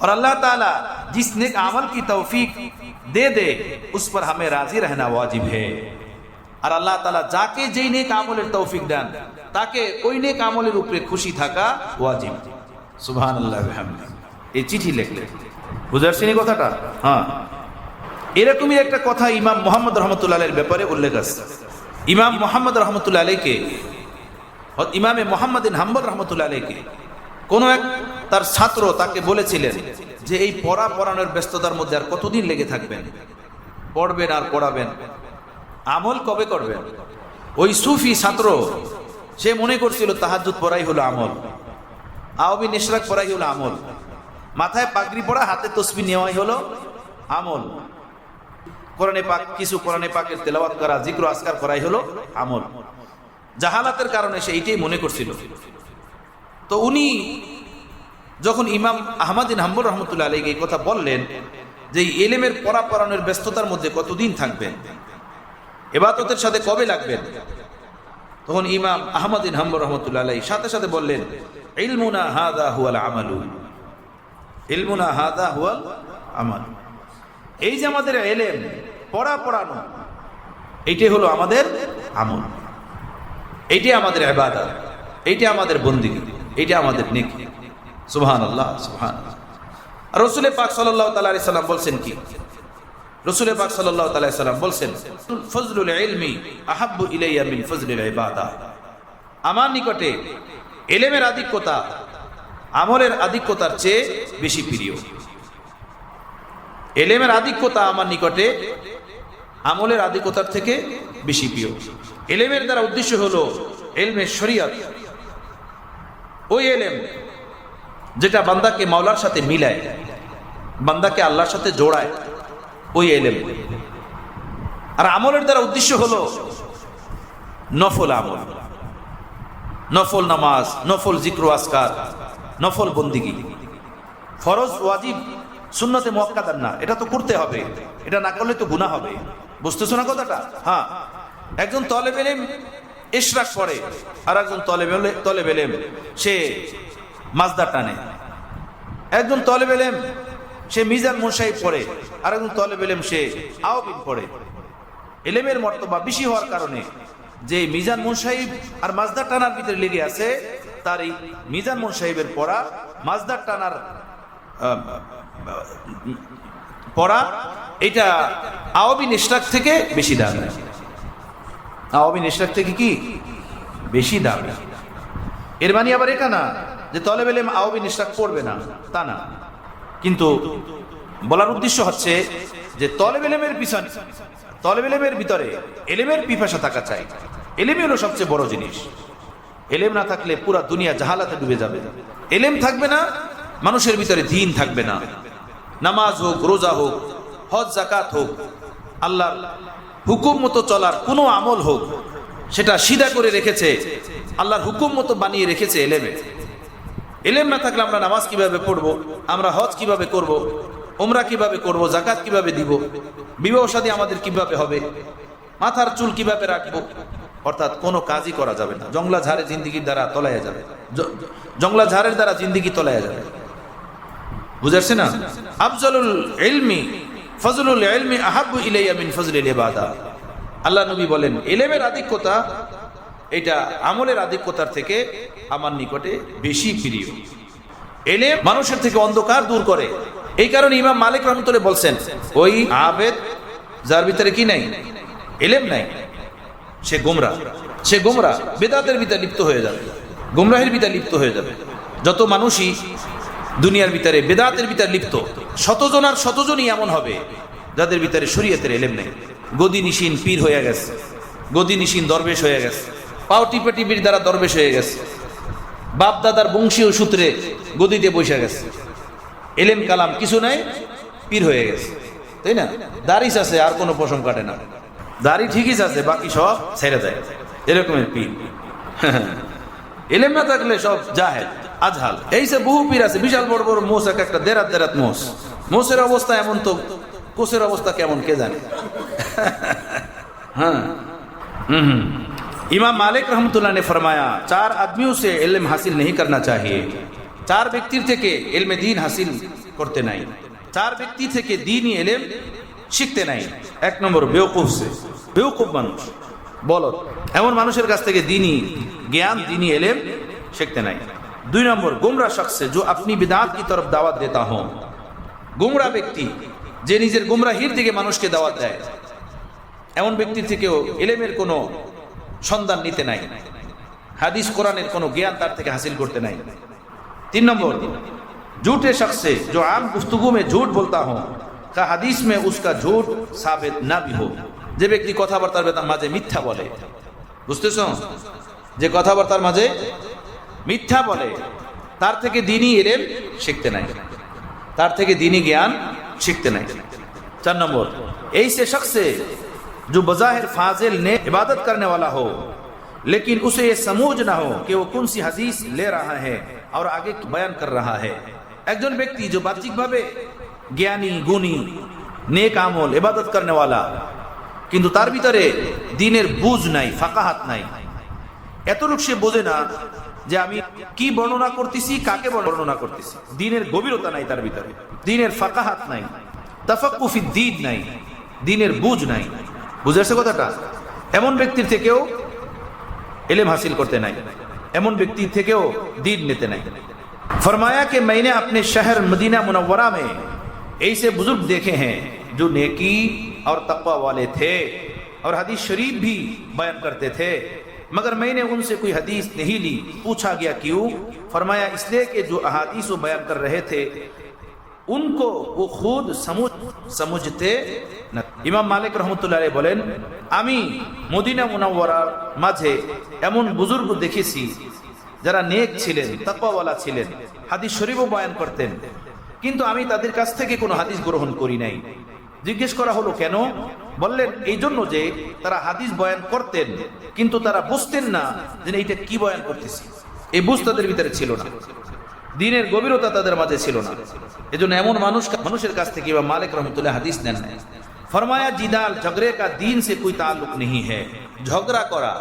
और अल्लाह ताला जिस नेक अमल की तौफीक दे दे उस पर हमें राजी रहना वाजिब है। और अल्लाह ताला যাকে যেই নেক আমলের তৌফিক দেন তাকে ওই নেক আমলের উপরে খুশি থাকা ওয়াজিব। সুবহানাল্লাহ ওয়া বিহামদিহি। এই চিঠি লিখলেন, বুঝাচ্ছেন এই কথাটা? হ্যাঁ, এরকমই একটা কথা ইমাম মুহাম্মদ রহমতুল্লাহ আলাইহির ব্যাপারে উল্লেখ আছে। ইমাম মুহাম্মদ রহমতুল্লাহ আলাইহিকে, ইমামে মুহাম্মদ বিন হাম্বল রহমতুল্লাহ আলাইহিকে কোনো এক তার ছাত্র তাকে বলেছিলেন যে এই পড়ানোর ব্যস্ততার মধ্যে আর কতদিন লেগে থাকবেন, পড়বেন আর পড়াবেন, আমল কবে করবেন? ওই সুফি ছাত্র সে মনে করছিল তাহাজ্জুদ পড়াই হলো আমল, আওয়াবিন ইশরাক পড়াই হলো আমল, মাথায় পাগড়ি পড়া, হাতে তসবিহ নেওয়াই হলো আমল, কোরআনে পাক কিছু কোরআনে পাকের তেলাওয়াত করা, জিক্র আজকার করাই হলো আমল। জাহালাতের কারণে সে এইটাই মনে করছিল। তো উনি যখন ইমাম আহমদ বিন হাম্বল রহমতুল্লাহ আলাইহি এই কথা বললেন যে ইলমের পড়ানোর ব্যস্ততার মধ্যে কতদিন থাকবেন, ইবাদতের সাথে কবে লাগবেন, তখন ইমাম আহমদ বিন হাম্বল রহমতুল্লাহ আলাইহি সাথে সাথে বললেন ইলমুনা হাযা হুয়াল আমালু, ইলমুনা হাযা হুয়াল আমাল। এই যে আমাদের ইলম পড়ানো এইটাই হলো আমাদের আমল, এইটাই আমাদের ইবাদত, এইটাই আমাদের বন্দেগী, এইটা আমাদের নেকি। সুবহানাল্লাহ, সুবহানাল্লাহ। আর রাসূল পাক সাল্লাল্লাহু তাআলা আলাইহি সাল্লাম বলছেন কি? রাসূল পাক সাল্লাল্লাহু তাআলা আলাইহি সাল্লাম বলছেন ফজলুল ইলমি আহাব্বু ইলাইয়া মিন ফজলিল ইবাদা। আমার নিকটে ইলমের আধিক্যতা আমলের আধিক্যতার চেয়ে বেশি প্রিয়। ইলমের আধিক্যতা আমার নিকটে আমলের আধিক্যতার থেকে বেশি প্রিয়। ইলমের দ্বারা উদ্দেশ্য হলো ইলমে শরীয়ত, ওই ইলম যেটা বান্দাকে মাওলার সাথে মিলায়, বান্দাকে আল্লাহর সাথে জোড়ায়, ওই ইলম। আর আমলের দ্বারা উদ্দেশ্য হলো নফল আমল, নফল নামাজ, নফল জিক্র আজকার, নফল বন্দিগি। ফরজ ওয়াজিব সুন্নতে মুআক্কাদার না, এটা তো করতে হবে, এটা না করলে তো গুনাহ হবে। বুঝতেছো না কথাটা? হ্যাঁ, একজন তলেব ইলম ইশরাক পড়ে, আর একজন তলেব ইলম সে মাজদা টানে, একজন তলেব ইলম সে মিজান মুনসাহিব পড়ে, আর একজন তলেব ইলম সে আওয়াবিন পড়ে। ইলমের মর্তবা বেশি হওয়ার কারণে যে মিজান মুনসাহিব আর মাজদা টানার ভিতরে লেগে আছে, তার এই মিজান মুনসাহিবের পড়া, মাজদা টানার পড়া, এটা আওয়াবিন ইশরাক থেকে বেশি দাম, আওয়াবিন ইশরাক থেকে কি বেশি দাম। এর মানে আবার এটা না যে তলেব ইলম আওয়াবিন ইশরাক পড়বে না, তা না। কিন্তু বলার উদ্দেশ্য হচ্ছে যে তলেব ইলমের পিছনে, তলেব ইলমের ভিতরে ইলমের পিপাসা থাকা চাই। ইলমই হলো সবচেয়ে বড় জিনিস। ইলম না থাকলে পুরা দুনিয়া জাহালাতে ডুবে যাবে। ইলম থাকবে না, মানুষের ভিতরে দ্বীন থাকবে না। নামাজ হোক, রোজা হোক, হজ যাকাত হোক, আল্লাহর হুকুম মতো চলার কোনো আমল হোক, সেটা সিধা করে রেখেছে, আল্লাহর হুকুম মতো বানিয়ে রেখেছে ইলমে। ইলম না থাকলে আমরা নামাজ কিভাবে পড়বো, আমরা হজ কিভাবে করব, উমরা কিভাবে করব, যাকাত কিভাবে দিব, বিবাহ শাদী আমাদের কিভাবে হবে, মাথার চুল কিভাবে রাখবো, অর্থাৎ কোনো কাজই করা যাবে না। জংলা ঝাড়ে জিন্দিগির দ্বারা তলাইয়া যাবে, জংলা ঝাড়ের দ্বারা জিন্দিগি তলাইয়া যাবে। বুঝাচ্ছে না? আফজলুল ইলমি ফজলুল ইলমি আহাব্বু ইলাইয়া মিন ফজলিল ইবাদা। আল্লাহ নবী বলেন ইলমের আধিক্যতা এটা আমলের আধিক্যতার থেকে আমার নিকটে বেশি প্রিয়। এলেম মানুষের থেকে অন্ধকার দূর করে। এই কারণে ইমাম মালিক রহমতুল্লাহ বলছেন, ওই আবেদ যার ভিতরে কি নাই, এলেম নাই, সে গোমরা বেদাতের ভিতরে লিপ্ত হয়ে যাবে, গোমরাহের ভিতরে লিপ্ত হয়ে যাবে। যত মানুষই দুনিয়ার ভিতরে বেদাতের ভিতরে লিপ্ত, শতজনই এমন হবে যাদের ভিতরে শরীয়তের এলেম নেই। গদি নিশিন পীর হয়ে গেছে, গদি নিশিন দরবেশ হয়ে গেছে, পাও টিপে টিপির দ্বারা দরবেশ হয়ে গেছে, বাপ দাদার বংশীয় সূত্রে গদিতে বসে গেছে, এলেম কালাম কিছু নাই, পীর হয়ে গেছে, তাই না? দাড়িস আছে আর কোনো পশম কাটে না, দাড়ি ঠিকই আছে, বাকি সব ছেড়ে দেয়, এরকমের পীর। এলেম না থাকলে সব জাহেল আজহাল। এই যে বহু পীর আছে, বিশাল বড় বড় মোষ, একটা দেরাত মোষ, মোষের অবস্থা এমন, তো কোষের অবস্থা কেমন কে জানে। हाँ इमाम मालिक रहमतुल्लाह ने फरमाया, 4 आदमियों से इल्म हासिल नहीं करना चाहिए। 4 ব্যক্তির থেকে ইলমে দ্বীন হাসিল করতে নাই, 4 ব্যক্তি থেকে দ্বীনি ইলম শিখতে নাই। 1 নম্বর বেওকুফ মানুষ, বলদ, এমন মানুষের কাছ থেকে দ্বীনি জ্ঞান, দ্বীনি ইলম শিখতে নাই। 2 নম্বর গুমরা শখস जो अपनी बिदात की तरफ दावत देता हो। গুমরা ব্যক্তি যে নিজের গুমরাহির দিকে মানুষকে দাওয়াত দেয়, এমন ব্যক্তির থেকেও ইলমের কোনো সন্ধান নিতে নাই, হাদিস কোরআনের কোনো জ্ঞান তার থেকে হাসিল করতে নাই। 3 নম্বর झूठे शख्स से जो आम गुफ्तगू में झूठ बोलता हो का हदीस में उसका झूठ साबित ना भी हो। যে ব্যক্তি কথাবার্তার মাঝে মিথ্যা বলে, বুঝতেছ, যে কথাবার্তার মাঝে মিথ্যা বলে, তার থেকে দ্বীনি ইলম শিখতে নাই, তার থেকে দ্বীনি জ্ঞান শিখতে নাই। 4 নম্বর ऐसे शख्स से जो बज़ाहिर फाजिल ने इबादत करने वाला हो लेकिन उसे ये समझ ना हो कि वो कौन सी हदीस ले रहा है और आगे बयान कर रहा है। একজন ব্যক্তি जो বাহ্যিকভাবে জ্ঞানী, গুণী, নেক আমল, ইবাদত করনে वाला, কিন্তু তার ভিতরে দ্বীনের বুঝ নাই, ফাকাহাত নাই। এতটুকু সে বোঝে না যে আমি কি বর্ণনা করতেছি, কাকে বর্ণনা করতেছি। দ্বীনের গভীরতা নাই তার ভিতরে, দ্বীনের ফাকাহাত নাই, তাফাক্কু ফি দ্বীন নাই, দ্বীনের বুঝ নাই। বুঝেছে কথাটা? এমন ব্যক্তির থেকেও इल्म हासिल करते नहीं, एमन व्यक्ति থেকেও दीन लेते नहीं। फरमाया कि मैंने अपने शहर मदीना मुनव्वरा में ऐसे बुजुर्ग देखे हैं जो नेकी और तक़वा वाले थे और हदीस शरीफ भी बयान करते थे, मगर मैंने उनसे कोई हदीस नहीं ली। पूछा गया क्यों? फरमाया इसलिए कि जो अहादीस वो बयान कर रहे थे उनको वो खुद समझते না। ইমাম মালিক রহমতুল্লাহ আলাইহি বলেন, আমি মদিনা মুনাওয়ারার মাঝে এমন বুজুর্গ দেখেছি যারা নেক ছিলেন, তাকওয়াওয়ালা ছিলেন, হাদিস শরীফও বয়ান করতেন, কিন্তু আমি তাদের কাছ থেকে কোনো হাদিস গ্রহণ করি নাই। জিজ্ঞেস করা হলো কেন? বললেন এই জন্য যে তারা হাদিস বয়ান করতেন কিন্তু তারা বুঝতেন না যে এইটা কি বয়ান করতেছি, এই বুঝ তাদের ভিতরে ছিল না, দ্বীনের গভীরতা তাদের মাঝে ছিল না। এজন্য এমন মানুষের কাছ থেকে ইমাম মালিক রহমতুল্লাহ হাদিস নেন না। फरमाया जिदाल झगड़े का दीन से कोई ताल्लुक नहीं है। झगड़ा करा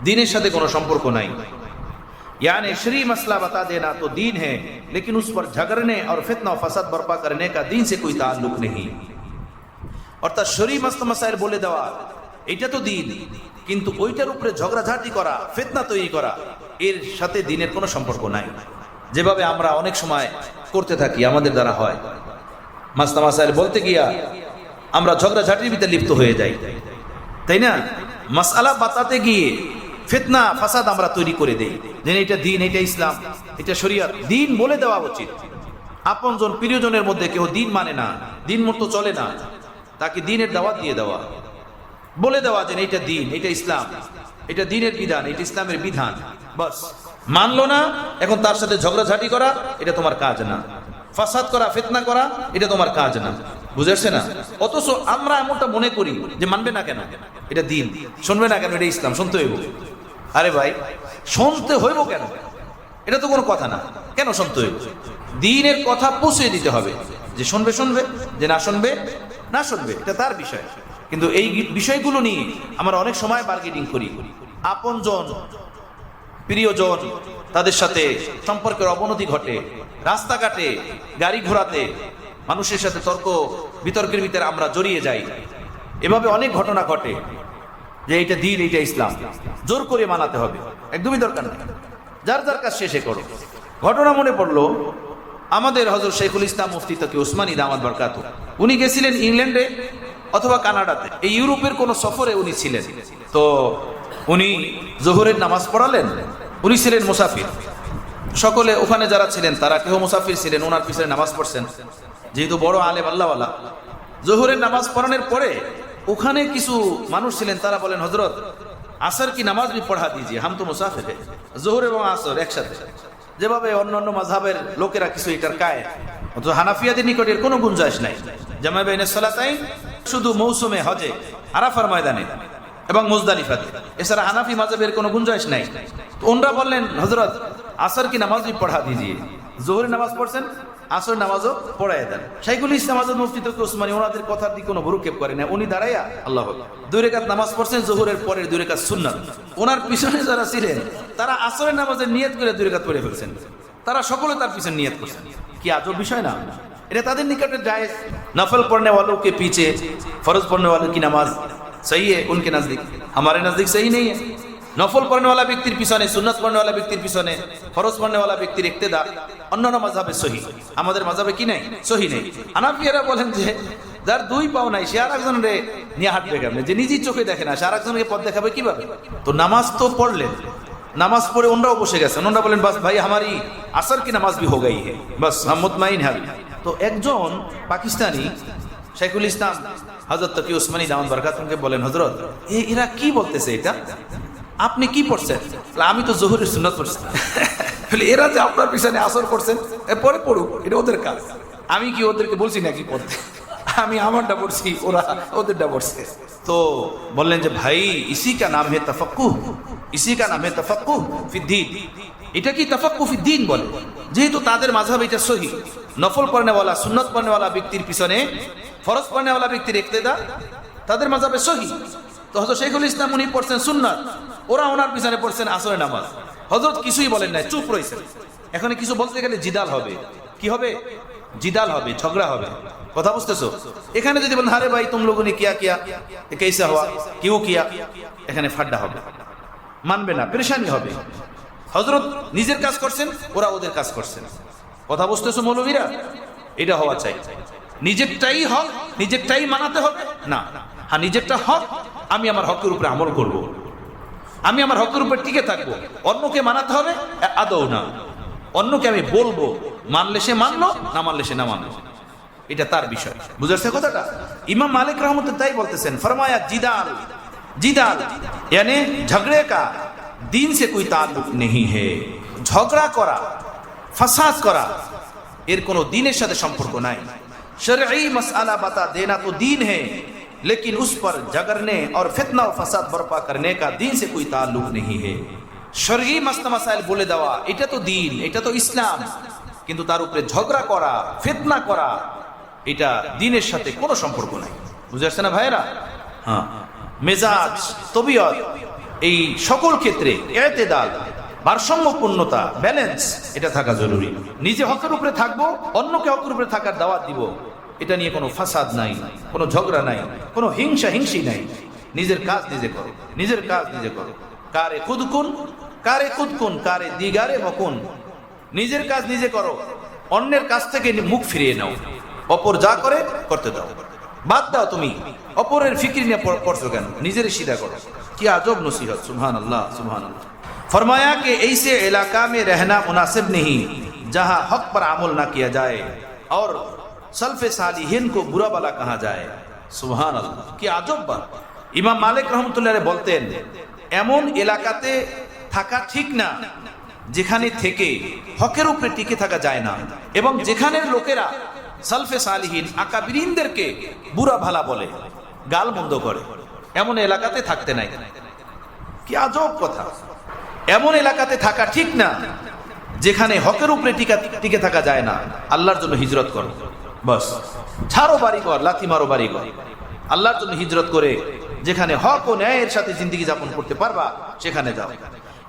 दीन साथे कोनो संपर्क नहीं, यानी शरई मसला बता देना तो दीन है, लेकिन उस पर झगड़ने और फितना और फसाद बर्पा करने का दीन से कोई ताल्लुक नहीं। अर्थात शरई मसाइल बोले देवा এটা তো দীন, কিন্তু ওইটার উপরে ঝগড়াঝাটি করা, ফিতনা তৈরি করা, এর সাথে দ্বীনের কোনো সম্পর্ক নাই। যেভাবে আমরা অনেক সময় করতে থাকি, আমাদের দ্বারা হয়, মাসলা মাসাইল বলতে গিয়া আমরা ঝগড়াঝাটির ভিতরে লিপ্ত হয়ে যাই, তাই না? মাসআলা বাতাতে গিয়ে ফিতনা ফাসাদ আমরা তৈরি করে দেই, যে এটা দ্বীন, এটা ইসলাম, এটা শরীয়ত। দ্বীন বলে দেওয়া উচিত। আপনজন প্রিয়জনের মধ্যে কেউ দ্বীন মানে না, দ্বীন মতো চলে না, তাকে দ্বীনের দাওয়াত দিয়ে দেওয়া, বলে দেওয়া যে এটা দ্বীন, এটা ইসলাম, এটা দ্বীনের বিধান, এটা ইসলামের বিধান। বাস মানলো না, এখন তার সাথে ঝগড়াঝাটি করা এটা তোমার কাজ না, ফাসাদ করা, ফিতনা করা এটা তোমার কাজ না। বুঝেছে না? অথচ আমরা এমনটা মনে করি যে মানবে না কেন, এটা দ্বীন, শুনবে না কেন, এটা ইসলাম, শুনতে হইব। আরে ভাই, শুনতে হইব কেন? এটা তো কোনো কথা না। কেন শুনতে হইব? দ্বীনের কথা পৌঁছে দিতে হবে। যে শুনবে শুনবে, যে না শুনবে না শুনবে, এটা তার বিষয়। কিন্তু এই বিষয়গুলো নিয়ে আমরা অনেক সময় বার্গেনিং করি। আপনজন, প্রিয়জন, তাদের সাথে সম্পর্কের অবনতি ঘটে, রাস্তাঘাটে, গাড়ি ঘোড়াতে মানুষের সাথে তর্ক বিতর্কের ভিতরে আমরা জড়িয়ে যাই। এভাবে অনেক ঘটনা ঘটে। যে এইটা দিন, এইটা ইসলাম, জোর করে মানাতে হবে, একদমই দরকার নেই। যার যার কাজ শেষে করো। ঘটনা মনে পড়লো, আমাদের হযরত শাইখুল ইসলাম মুফতি তকি উসমানী দামাত বরকাতুহু, উনি গেছিলেন ইংল্যান্ডে অথবা কানাডাতে, এই ইউরোপের কোন সফরে উনি ছিলেন। তো উনি জোহরের নামাজ পড়ালেন, উনি ছিলেন মুসাফির। সকলে ওখানে যারা ছিলেন তারা কেউ মুসাফির ছিলেন, ওনার পিছনে নামাজ পড়ছেন। যেহেতু বড় আলেম আল্লাহওয়ালা, জোহরের নামাজ পড়ানোর পরে ওখানে কিছু মানুষ ছিলেন, তারা বলেন হযরত আসর কি নামাজ ভি পড়া দিজিয়ে, হাম তো মুসাফির হ্যায়। জোহর এবং আসর একসাথে, যেভাবে অন্যান্য মাযহাবের লোকেরা কিছু এটার কায়েদ, অথচ হানাফিয়াদের নিকট এর কোনো গুঞ্জাইশ নাই। জামা বাইনে সালাতাইন শুধু মৌসুমে হজে, আরাফার ময়দানে এবং মুজদালিফাতে, এছাড়া হানাফি মাযহাবের কোনো গুঞ্জাইশ নাই। তো ওনরা বললেন হযরত আসর কি নামাজ ভি পড়া দিজিয়ে, জোহরের নামাজ পড়ছেন, আসর নামাজও পড়ায় দেন। শাইখুল ইসলাম আজাদ মুফতি তকি উসমানী ওনাদের কথার দিকে কোনো ভ্রুক্ষেপ করে না। উনি দাঁড়াইয়া আল্লাহু আকবার 2 রাকাত নামাজ পড়ছেন, জোহরের পরের 2 রাকাত সুন্নাত। ওনার পিছনে যারা ছিলেন তারা আসরের নামাজের নিয়ত করে 2 রাকাত পড়ে ফেলছেন, তারা সকলে তার পিছনে নিয়ত করছেন। কি আজব বিষয় না? এটা তাদের নিকটে জায়েজ। नफल पढ़ने वालों के पीछे फर्ज पढ़ने वालों की नमाज सही है उनके नजदीक, हमारे नजदीक सही नहीं है। নফল পড়নে वाला ব্যক্তির পিছনে, সুন্নাত পড়নে वाला ব্যক্তির পিছনে, ফরজ পড়নে वाला ব্যক্তির ইক্তেদা অন্যান্য মাযহাবে সহি, আমাদের মাযহাবে কি নাই? সহি নেই। হানাফিয়ারা বলেন যে যার 2 পাও নাই সে আরেকজনের নিয়ে হাঁটবে কেমনে, যে নিজেই চোখে দেখে না সে আরেকজনকে পথ দেখাবে কিভাবে? তো নামাজ তো পড়লেন, নামাজ পড়ে ওনরাও বসে গেছেন, ওনরা বলেন বাস ভাই হামারি আসর কি নামাজ ভি হো গই হে, বাস হাম মুতমাইন হ্যাঁ। তো একজন পাকিস্তানি শাইখুল ইসলাম হযরত তকি উসমানী দামাত বরকাতুহুকে বলেন হযরত এরা কি বলতেছে, এটা আপনি কি পড়ছেন? আমি তো জোহরের সুন্নাত পড়ছি। এরা যে আপনার পিছনে আসর করছেন, এরপরে পড়ুক, এটা ওদের কাজ। আমি কি ওদেরকে বলছি নাকি পড়তে? আমি আমারটা পড়ছি, ওরা ওদেরটা পড়ছে। তো বললেন যে ভাই ইসি কা নাম হে তাফাক্কুহ, ইসি কা নাম হে তাফাক্কুহ ফিদ্দীন। এটা কি তাফাক্কুহ ফিদ্দীন বলে? যেহেতু তাদের মাযহাব এটা সহি, নফল পড়নে वाला, সুন্নাত পড়নে वाला ব্যক্তির পিছনে ফরজ পড়নে वाला ব্যক্তির ইক্তেদা তাদের মাযহাবে সহি। তো হযরত শাইখুল ইসলাম উনি পড়ছেন সুন্নাত, ওরা ওনার পিছনে পড়ছেন আসরের নামাজ। হযরত কিছুই বলেন নাই, চুপ রয়েছেন। এখানে কিছু বলতে গেলে জিদাল হবে, কি হবে? জিদাল হবে, ঝগড়া হবে। কথা বুঝতেছো? এখানে যদি বলেন আরে ভাই তুম লোগোं ने किया किया कैसा हुआ, क्यों किया, এখানে ফাড্ডা হবে, মানবে না, পেরেশানি হবে। হযরত নিজের কাজ করছেন, ওরা ওদের কাজ করছেন। কথা বুঝতেছো মৌলভীরা? এটা হওয়া চাই। নিজেরটাই হক, নিজেরটাই মানাতে হবে না। হ্যাঁ, নিজেরটা হক, আমি আমার হকের উপরে আমল করব, আমি আমার হকের উপর টিকে থাকবো। অন্যকে মানাতে হবে আদৌ না। অন্যকে আমি বলবো, মানলে সে মানলো, না মানলে সে না মানলো, এটা তার বিষয়। বুঝাচ্ছে কথাটা? ইমাম মালিক রহমতুল্লাহ তাই বলতেছেন, ফরমায়া জিদাল, জিদাল यानी झगड़े का दीन से कोई ताल्लुक नहीं है। ঝগড়া করা, ফাসাদ করা এর কোনো দ্বীনের সাথে সম্পর্ক নাই। शरई मसला बता देना तो दीन है, लेकिन उस पर झगड़ने और फितना और फसाद बर्पा करने का दीन से कोई ताल्लुक नहीं है। शरई मसला मसाइल বলে দেওয়া এটা তো দ্বীন, এটা তো ইসলাম, কিন্তু তার উপরে ঝগড়া করা, ফিতনা করা এটা দ্বীনের সাথে কোনো সম্পর্ক নাই। বুঝতে পারছেন না ভাইরা? হ্যাঁ, মেজাজ, তবিয়ত, এই সকল ক্ষেত্রে ইতিদাল, ভারসাম্যপূর্ণতা, ব্যালেন্স, এটা থাকা জরুরি। নিজে হকের উপরে থাকবো, অন্যকে হকের উপরে থাকার দাওয়াত দিব, এটা নিয়ে কোনো ফাসাদ নাই, কোনো ঝগড়া নাই, কোনো হিংসা হিংসি নাই। নিজের কাজ নিজে করো, নিজের কাজ নিজে করো। কারে খুদ কুন, কারে খুদ কুন, কারে দিগারে মকুন। নিজের কাজ নিজে করো, অন্যের কাছ থেকে মুখ ফিরিয়ে নাও। অপর যা করে করতে দাও, বাদ দাও। তুমি অপরের ফিকির নিয়ে পড়ছো কেন? নিজের সিধা করো। কি আজব নসিহত! সুবহানাল্লাহ, সুবহানাল্লাহ। फरमाया कि ऐसे इलाका में रहना मुनासिब नहीं जहां हक पर अमल ना किया जाए और सल्फ सालिहीन को बुरा भला कहा जाए। सुभान अल्लाह, কি আজব বাত! ইমাম মালিক রহমতুল্লাহ বলতেন, এমন এলাকাতে থাকা ঠিক না যেখানে থেকে হকের উপরে টিকে থাকা যায় না, এবং যেখানের লোকেরা সালফে সালিহিন আকাবিরিনদেরকে বুরা ভালা বলে, গাল মন্দ করে, এমন এলাকাতে থাকতে নাই। কি আজব কথা! এমন এলাকাতে থাকা ঠিক না যেখানে হকের উপরে টিকে থাকা যায় না। আল্লাহর জন্য হিজরত করো, বাস। ছাড়ো বাড়িঘর, লাথি মারো বাড়িঘর, আল্লাহর জন্য হিজরত করে যেখানে হক ও ন্যায়ের সাথে জিন্দেগি যাপন করতে পারবা সেখানে যাও।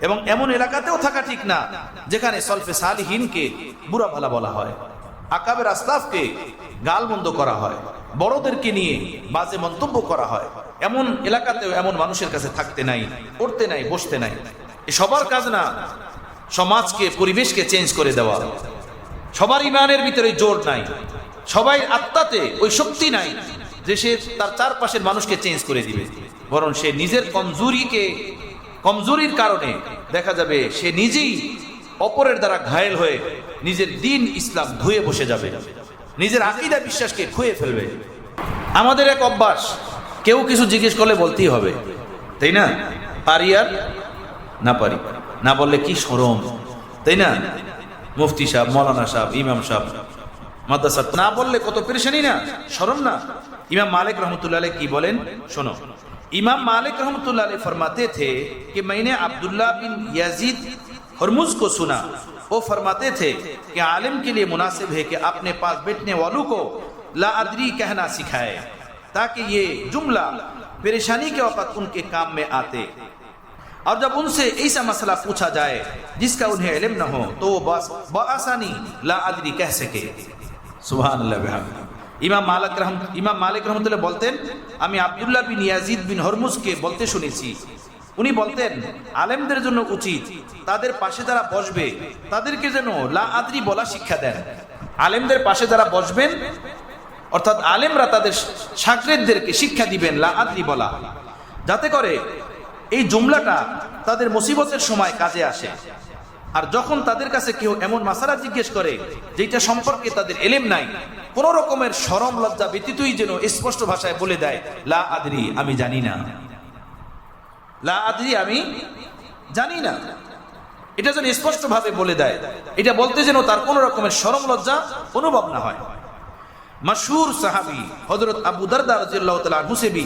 এবং এমন এলাকাতেও থাকা ঠিক না যেখানে সলফে সালিহিনকে বুরা ভালা বলা হয়, আকাবের আসলাফকে গালমন্দ করা হয়, বড়দেরকে নিয়ে বাজে মন্তব্য করা হয়, এমন এলাকাতেও এমন মানুষের কাছে থাকতে নাই, পড়তে নাই, বসতে নাই। এ সবার কাজ না সমাজকে, পরিবেশকে চেঞ্জ করে দেওয়া। সবার ইমানের ভিতরে জোর নাই, সবাই আত্মাতে ওই শক্তি নাই যে সে তার চারপাশের মানুষকে চেঞ্জ করে দিবে, বরং সে নিজের কমজোরির কারণে দেখা যাবে সে নিজেই অপরের দ্বারা ঘায়েল হয়ে নিজের দিন ইসলাম ধুয়ে বসে যাবে, নিজের আকীদা বিশ্বাসকে খুঁয়ে ফেলবে। আমাদের এক অভ্যাস, কেউ কিছু জিজ্ঞেস করলে বলতেই হবে, তাই না? পারি আর না পারি, না বললে কি শরম, তাই না? মুফতি সাহেব, মৌলানা সাহেব, ইমাম সাহেব, মাদ্রাসা না বললে কত পেরেশানি না, শরম না? ইমাম মালিক रहमतुल्लाह अलैह की बोलें, सुनो। इमाम मालिक रहमतुल्लाह अलैह फरमाते थे कि मैंने अब्दुल्लाह बिन यजीद हरमुज को सुना, वो फरमाते थे कि आलिम के लिए मुनासिब है कि अपने पास बैठने वालों को ला अदरी कहना सिखाए, ताकि ये जुमला परेशानी के वक्त उनके काम में आते, और जब उनसे ऐसा मसला पूछा जाए जिसका उन्हें इल्म न हो तो वो बस बआसानी ला अदरी कह सके। सुभान अल्लाह। ইমাম মালিক রহমতুল্লাহ বলতেন, আমি আব্দুল্লাহ বিন ইয়াজিদ বিন হরমুজকে বলতে শুনেছি, উনি বলতেন আলেমদের জন্য উচিত তাদের পাশে যারা বসবে তাদেরকে যেন লা আদরি বলা শিক্ষা দেন। আলেমদের পাশে যারা বসবেন, অর্থাৎ আলেমরা তাদের শাগরেদদেরকে শিক্ষা দিবেন লা আদরি বলা, যাতে করে এই জুমলাটা তাদের মুসিবতের সময় কাজে আসে। আর যখন তাদের কাছে কেউ এমন মাসালা জিজ্ঞেস করে যেটা সম্পর্কে তাদের ইলম নাই, কোন রকমের শরম লজ্জা ব্যতীতই যেন স্পষ্ট ভাষায় বলে দেয়, লা আদরি, আমি জানি না, লা আদরি, আমি জানি না। এটা যেন স্পষ্ট ভাবে বলে দেয়, এটা বলতে যেন তার কোন রকমের শরম লজ্জা অনুভব না হয়। मशहूर सहाबी हजरत अबू दरदा रज़ियल्लाहु तआला अन्हु से भी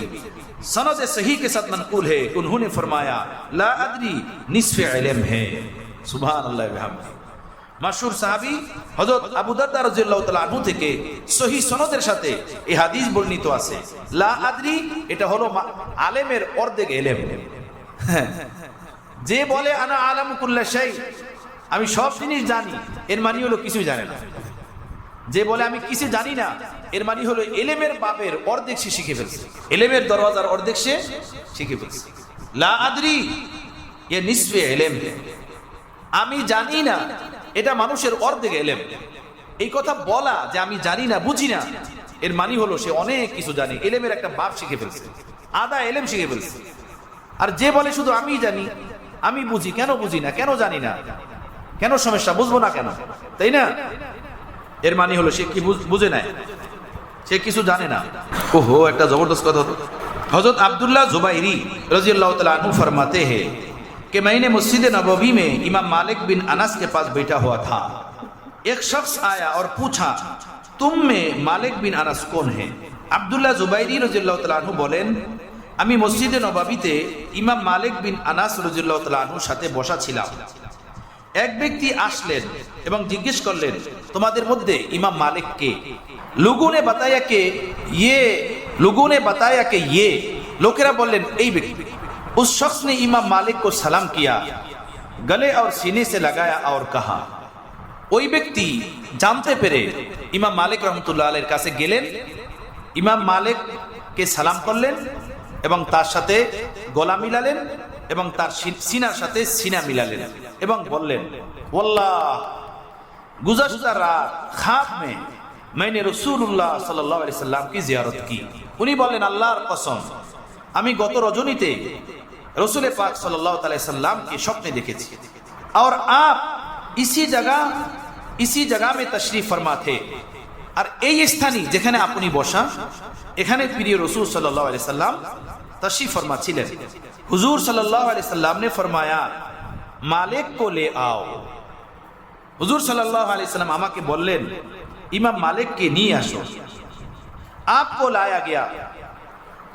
सनद सही के साथ मनकूल है, उन्होंने फरमाया ला अदरी निस्फ़े इल्म है। सुभान अल्लाह बिहम्दी। मशहूर साहाबी हजरत अबू दरदा रज़ियल्लाहु तआला अन्हु থেকে সহিহ সনদের সাথে এই হাদিস বর্ণিত আছে, লা আদরি এটা হলো আলেমের অর্ধেক ইলম। যে বলে আনা আলামু কুল্লা শাই, আমি সব জিনিস জানি, এর মানে হলো কিছুই জানে না। যে বলে আমি কিছু জানি না, এর মানে হলো ইলমের বাবের অর্ধেক সে শিখে ফেলছে, ইলমের দরওয়াজার অর্ধেক সে শিখে ফেলছে। লা আদরি এ নিসফে ইলম, আমি জানি না, এটা মানুষের অর্ধেক ইলম। এই কথা বলা যে আমি জানি না, বুঝি না, এর মানে হলো সে অনেক কিছু জানে, ইলমের একটা বাব শিখে ফেলছে, আধা ইলম শিখে ফেলছে। আর যে বলে শুধু আমি জানি, আমি বুঝি, কেন বুঝি না, কেন জানি না, কেন সমস্যা, বুঝবো না কেন, তাই না? এর মানে হলো সে কি বুঝে নাই, সে কিছু জানে না। ওহো, একটা জবরদস্ত কথা। हजरत अब्दुल्ला जुबैरी रज़ियल्लाहु तआला अन्हु फरमाते हैं कि मैंने मस्जिद नबवी में इमाम मालिक बिन अनस के पास बैठा हुआ था, एक शख्स आया और पूछा तुम में मालिक बिन अनस कौन है? अब्दुल्ला जुबैरी रज़ियल्लाहु तआला अन्हु बोलेन, আমি মসজিদে নববীতে ইমাম মালিক বিন আনাস রাদিয়াল্লাহু তাআলা আনহুর সাথে বসা ছিলাম। এক ব্যক্তি আসলেন এবং জিজ্ঞেস করলেন, তোমাদের মধ্যে ইমাম মালিক কে? लोगों ने बताया कि ये लोकेरा बोलें এই ব্যক্তি। उस शख्स ने इमाम मालिक को सलाम किया, गले और सीने से लगाया और कहा। ওই ব্যক্তি জানতে পেরে ইমাম মালিক রহমতুল্লাহ আলাইহির কাছে গেলেন, ইমাম মালিক কে সালাম করলেন এবং তার সাথে গলা মিলালেন এবং তার সিনার সাথে সিনা মিলালেন এবং বললেন, ওয়াল্লাহ गुज़श्ता रात ख्वाब में मैंने रसूलुल्लाह सल्लल्लाहु अलैहि वसल्लम की जियारत की। उन्हीं बोलें अल्लाहर कसम, আমি গত রজনীতে रसूल पाक सल्लल्लाहु अलैहि वसल्लम के स्वप्ने देखेছি और आप इसी जगह में तशरीफ फरमा थे। और এই স্থানে যেখানে আপনি বসা, এখানে প্রিয় রাসূল सल्लल्लाहु अलैहि वसल्लम तशरीफ फरमा ছিলেন। हुजूर सल्लल्लाहु अलैहि वसल्लम ने फरमाया मालिक को ले आओ। हुजूर सल्लल्लाहु अलैहि वसल्लम আমাকে বললেন ইমাম মালিককে নিয়ে আসো। आपको लाया गया,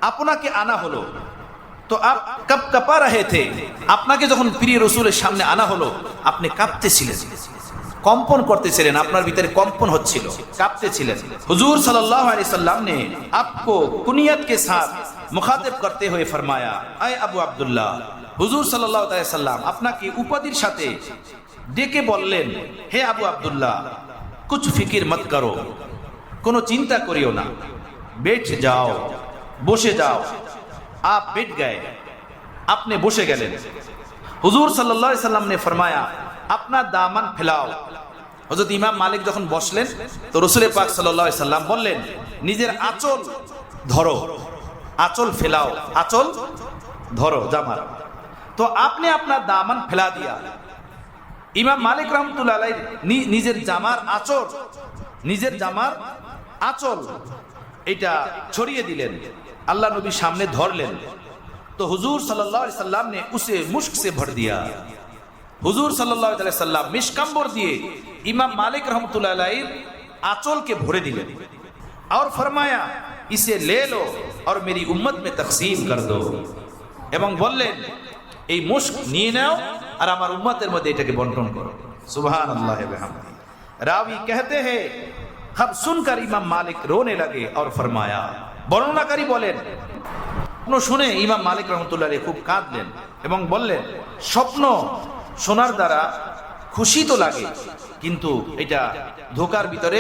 আপনাকে আনা হলো। তো আপ কব কপা রহে থে, আপনাকে যখন প্রিয় রাসূলের সামনে আনা হলো আপনি কাঁপতেছিলেন, কম্পন করতেছিলেন, আপনার ভিতরে কম্পন হচ্ছিল, কাঁপতেছিলেন। हुजूर सल्लल्लाहु अलैहि वसल्लम ने आपको कुनियत के साथ मुखातिब करते हुए फरमाया ऐ अबू अब्दुल्लाह। हुजूर सल्लल्लाहु अलैहि वसल्लम আপনাকে উপাধির সাথে ডেকে বললেন, হে আবু আব্দুল্লাহ, कुछ फिक्र मत करो, কোনো চিন্তা করিও না, बैठ जाओ, বসে যাও। आप बैठ गए, आपने বসে গেলেন। हुजूर सल्लल्लाहु अलैहि वसल्लम ने फरमाया अपना दामन फैलाओ। হযরত ইমাম মালিক যখন বসলেন তো রাসূল পাক সাল্লাল্লাহু আলাইহি সাল্লাম বললেন নিজের আঁচল ধরো, আঁচল ফেলাও, আঁচল ধরো জামার। তো আপনি আপনার দামান ফেলা দিয়া ইমাম মালিক রহমতুল্লাহ আলাইহি নিজের জামার আঁচল, নিজের জামার আঁচল এটা ছড়িয়ে দিলেন, আল্লাহ নবী সামনে ধরলেন। तो हुजूर सल्लल्लाहु अलैहि वसल्लम ने उसे मुश्क से भर दिया। हुजूर सल्लल्लाहु अलैहि वसल्लम मिशकम्बर दिए इमाम मालिक रहमतुल्लाह अलैहि आंचल के भरे दिले और फरमाया इसे ले लो और मेरी उम्मत में तकसीम कर दो। এবং বললেন এই মুশক নিয়ে নাও আর আমার উম্মতের মধ্যে এটাকে বন্টন করো। সুবহানাল্লাহ व बिहम्दिही। रावी कहते हैं खब सुनकर इमाम मालिक रोने लगे और फरमाया, বর্ণনাকারী বলেন স্বপ্ন শুনে ইমাম মালিক রহমতুল্লাহ আলাইহি খুব কাঁদলেন এবং বললেন স্বপ্ন শোনার দ্বারা খুশি তো লাগে কিন্তু এটা ধোকার ভিতরে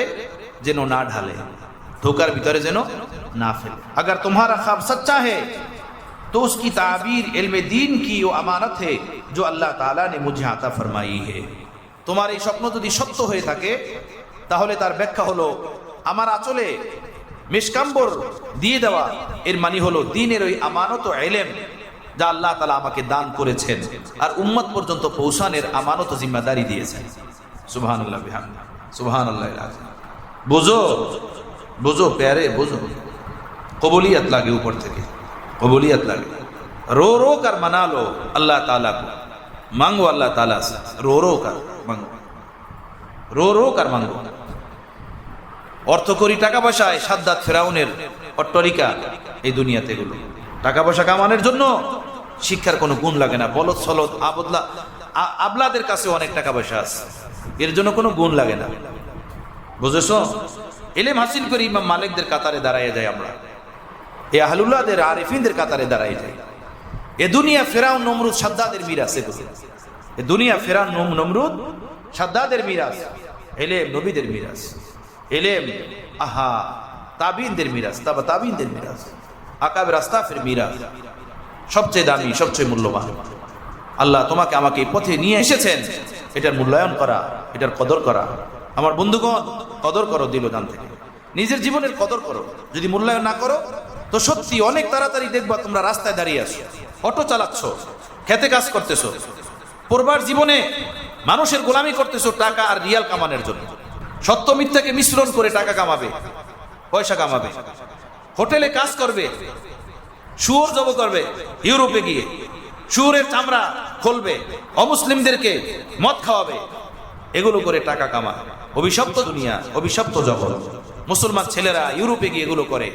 যেন না ঢালে, ধোকার ভিতরে যেন না ফেলে। अगर तुम्हारा ख्वाब सच्चा है तो उसकी ताबीर इल्म दीन की वो अमानत है जो अल्लाह ताला ने मुझे आता फरमाई है। তোমার এই স্বপ্ন যদি সত্য হয়ে থাকে তাহলে তার ব্যাখ্যা হলো আমার আঁচলে মিশকাম্বর দিয়ে দেওয়া, এর মানে হলো দ্বীনের ওই আমানত ও ইলম যা আল্লাহ তাআলা আমাকে দান করেছেন আর উম্মত পর্যন্ত পৌঁছানোর আমানত ও জিম্মাদারি দিয়েছেন। সুবহানাল্লাহ বিহামদিহি, সুবহানাল্লাহিল আযীম। বুঝো বুঝো প্যারে বুঝো, কবুলিয়ত লাগে ऊपर থেকে, कबूलियत लगे। रो रो कर मना लो अल्लाह ताला को, मांगो अल्लाह ताला से, रो रो कर मांगो, रो रो कर मांगो। অর্থ করি টাকা পয়সায় সাদ্দাত ফেরাউনের অট্টালিকা এই দুনিয়াতে গুলো টাকা পয়সা কামানোর জন্য শিক্ষার কোনো গুণ লাগে না। বলদ সলদ আবলাদের কাছে অনেক টাকা পয়সা আছে, এর জন্য কোনো গুণ লাগে না। বুঝেছো? ইলম হাসিল করে ইমাম মালিকদের কাতারে দাঁড়ায় যায় আমরা, এ আহলুল্লাহদের আরিফিনদের কাতারে দাঁড়ায় যায়। এ দুনিয়া ফেরাউন নমরুদ সাদ্দাদের মিরাস, এ দুনিয়া ফেরাউন নমরুদ সাদ্দাদের মিরাস, ইলম নবীদের মিরাস, ইলম আহা তাবিনদের মিরাস, তাবিনদের মিরাস, আকাবের আস্তাফের মিরাস, সবচেয়ে দামি সবচেয়ে মূল্যবান। আল্লাহ তোমাকে আমাকে এই পথে নিয়ে এসেছেন, এটার মূল্যায়ন করা, এটার কদর করা। আমার বন্ধুগণ কদর করো দিলদান থেকে, নিজের জীবনের কদর করো। যদি মূল্যায়ন না করো তো সত্যি অনেক তাড়াতাড়ি দেখবা তোমরা রাস্তায় দাঁড়িয়ে আছো, অটো চালাচ্ছ, খেতে কাজ করতেছো, পূর্বার জীবনে মানুষের গোলামি করতেছো টাকা আর রিয়াল কামানোর জন্য। সত্য মিথ্যাকে মিশ্রণ করে টাকা কামাবে, পয়সা কামাবে, হোটেলে কাজ করবে, শুয়োর জব করবে, ইউরোপে গিয়ে শুয়োরের চামড়া খুলবে, অমুসলিমদেরকে মদ খাওয়াবে, এগুলো করে টাকা কামা। অভিশপ্ত দুনিয়া, অভিশপ্ত জগৎ। মুসলমান ছেলেরা ইউরোপে গিয়ে এগুলো করে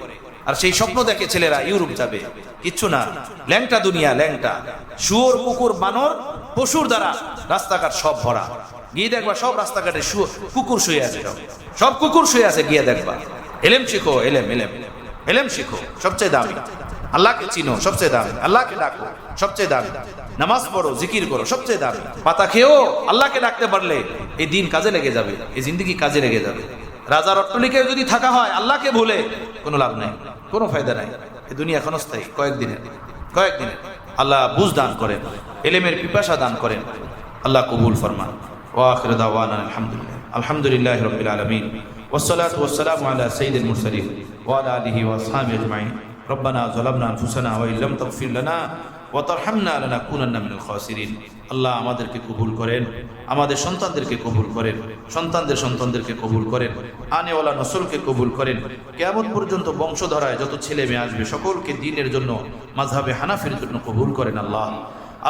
আর সেই স্বপ্ন দেখে ছেলেরা ইউরোপ যাবে। কিচ্ছু না, ল্যাংটা দুনিয়া, ল্যাংটা। শুয়োর কুকুর বানর পশুর দ্বারা রাস্তাঘাট সব ভরা। গিয়ে দেখবা সব রাস্তাঘাটে কুকুর শুয়ে আছে, সব কুকুর শুয়ে আছে। গিয়ে দেখবা এলেম শিখো, এলেম এলেম এলেম শিখো, সবচেয়ে দামি। আল্লাহকে চিনো, সবচেয়ে দামি। আল্লাহকে ডাকো, সবচেয়ে দামি। নামাজ পড়ো, জিকির করো, সবচেয়ে দামি। পাতা খেয়েও আল্লাহকে ডাকতে পারলে এই দিন কাজে লেগে যাবে, এই জিন্দেগি কাজে লেগে যাবে। রাজার অট্টালিকায় যদি থাকা হয় আল্লাহকে ভুলে কোনো লাভ নাই, কোনো ফায়দা নাই। এই দুনিয়া ক্ষণস্থায়ী, কয়েকদিনের। আল্লাহ বুঝ দান করেন, এলেমের পিপাসা দান করেন। আল্লাহ কবুল ফরমান। ওয়া আখিরু দাওয়ানা আলহামদুলিল্লাহি রাব্বিল আলামিন ওয়াসসালাতু ওয়াসসালামু আলা সাইয়্যিদিল মুরসালিন ওয়া আলা আলিহি ওয়া আসহাবিহি আজমাইন। রব্বানা যালামনা আনফুসানা ওয়া ইল্লাম তাগফির লানা ওয়া তারহামনা লানাকুনান্না মিনাল খাসিরিন। আল্লাহ আমাদেরকে কবুল করেন, আমাদের সন্তানদেরকে কবুল করেন, সন্তানদের সন্তানদেরকে কবুল করেন, আনেওয়ালা নসলকে কবুল করেন। কিয়ামত পর্যন্ত বংশধরায় যত ছেলে মেয়ে আসবে সকলকে দ্বীনের জন্য, মাযহাবে হানাফির জন্য কবুল করেন। আল্লাহ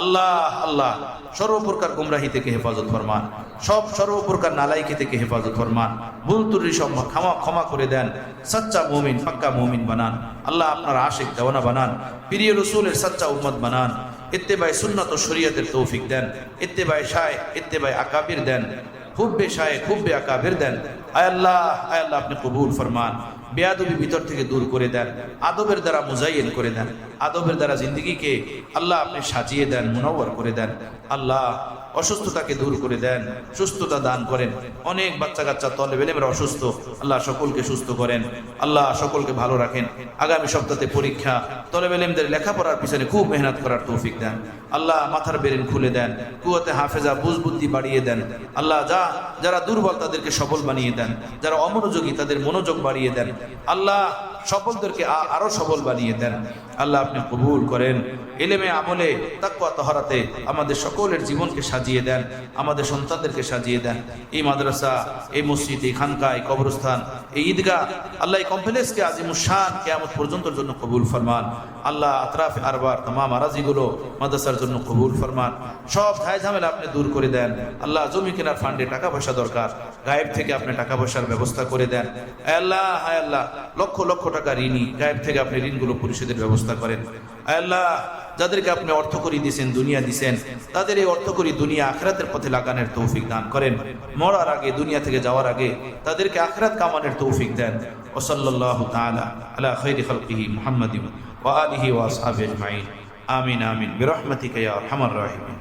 আল্লাহ আল্লাহ সর্বপ্রকার গুমরাহি থেকে হেফাজত ফরমান, সব সর্বপ্রকার নালাইকি থেকে হেফাজত ফরমান। ভুল ত্রুটি সব ক্ষমা করে দেন। সচ্চা মুমিন, পাক্কা মুমিন বানান। আল্লাহ আপনার আশিক দেওয়ানা বানান, প্রিয় রসুলের সচ্চা উম্মত বানান। ইত্তেবায়ে সুন্নাত ও শরীয়তের তৌফিক দেন। ইত্তেবায়ে শায়ে, ইত্তেবায়ে আকাবির দেন। হুব্বে শায়ে, হুব্বে আকাবির দেন। আয় আল্লাহ আপনি কবুল ফরমান। বেয়াদবি ভিতর থেকে দূর করে দেন, আদবের দ্বারা মুজাইয়েন করে দেন, আদবের দ্বারা জিন্দগিকে আল্লাহ আপনি সাজিয়ে দেন, মুনাওয়ার করে দেন। আল্লাহ অসুস্থতাকে দূর করে দেন, সুস্থতা দান করেন। অনেক বাচ্চা কাচ্চা তলেব ইলমের অসুস্থ, আল্লাহ সকলকে সুস্থ করেন, আল্লাহ সকলকে ভালো রাখেন। আগামী সপ্তাহে পরীক্ষা, তলেব ইলমদের লেখাপড়ার পিছনে খুব মেহনত করার তৌফিক দেন। আল্লাহ মাথার বেরেন খুলে দেন, কুয়াতে হাফেজা বুঝবুদ্ধি বাড়িয়ে দেন। আল্লাহ যারা দুর্বল তাদেরকে সবল বানিয়ে দেন, যারা অমনোযোগী তাদের মনোযোগ বাড়িয়ে দেন। আল্লাহ সফলদেরকে আরো সবল বানিয়ে দেন। আল্লাহ আপনি কবুল করেন। ইলমে আমলে তাকওয়া তাহারাতে আমাদের সকলের জীবনকে সাজিয়ে দেন, আমাদের সন্তানদেরকে সাজিয়ে দেন। এই মাদ্রাসা, এই মসজিদ, এই খানকা, এই কবরস্থান, এই ঈদগাহ, আল্লাহ এই কমপ্লেক্সকে আজিমুশান কিয়ামত পর্যন্তর জন্য কবুল ফরমান। আল্লাহ আতরাফে আরবার तमाम আরাজিগুলো মাদ্রাসার জন্য কবুল ফরমান। সব ঝাই ঝামেলা আপনি দূর করে দেন। আল্লাহ জমি কেনার ফান্ডে টাকা পয়সা দরকার, গায়েব থেকে আপনি টাকা পয়সার ব্যবস্থা করে দেন। আল্লাহ লক্ষ লক্ষ টাকা ঋণী, গায়েব থেকে আপনি ঋণগুলো পরিশোধের ব্যবস্থা করেন। আল্লাহ যাদেরকে আপনি অর্থ করি দিয়েছেন, দুনিয়া দিয়েছেন, তাদের এই অর্থ করি দুনিয়া আখিরাতের পথে লাগানোর তৌফিক দান করেন। মরার আগে, দুনিয়া থেকে যাওয়ার আগে তাদেরকে আখিরাত কামানোর তৌফিক দেন। ওয়া সাল্লাল্লাহু তাআলা আলা খায়রি খালকিহি মুহাম্মাদিন ওয়া আলিহি ওয়া আসহাবিহি আজমাইন। আমিন আমিন বিরহমাতিকা ইয়া আরহামার রাহিমিন।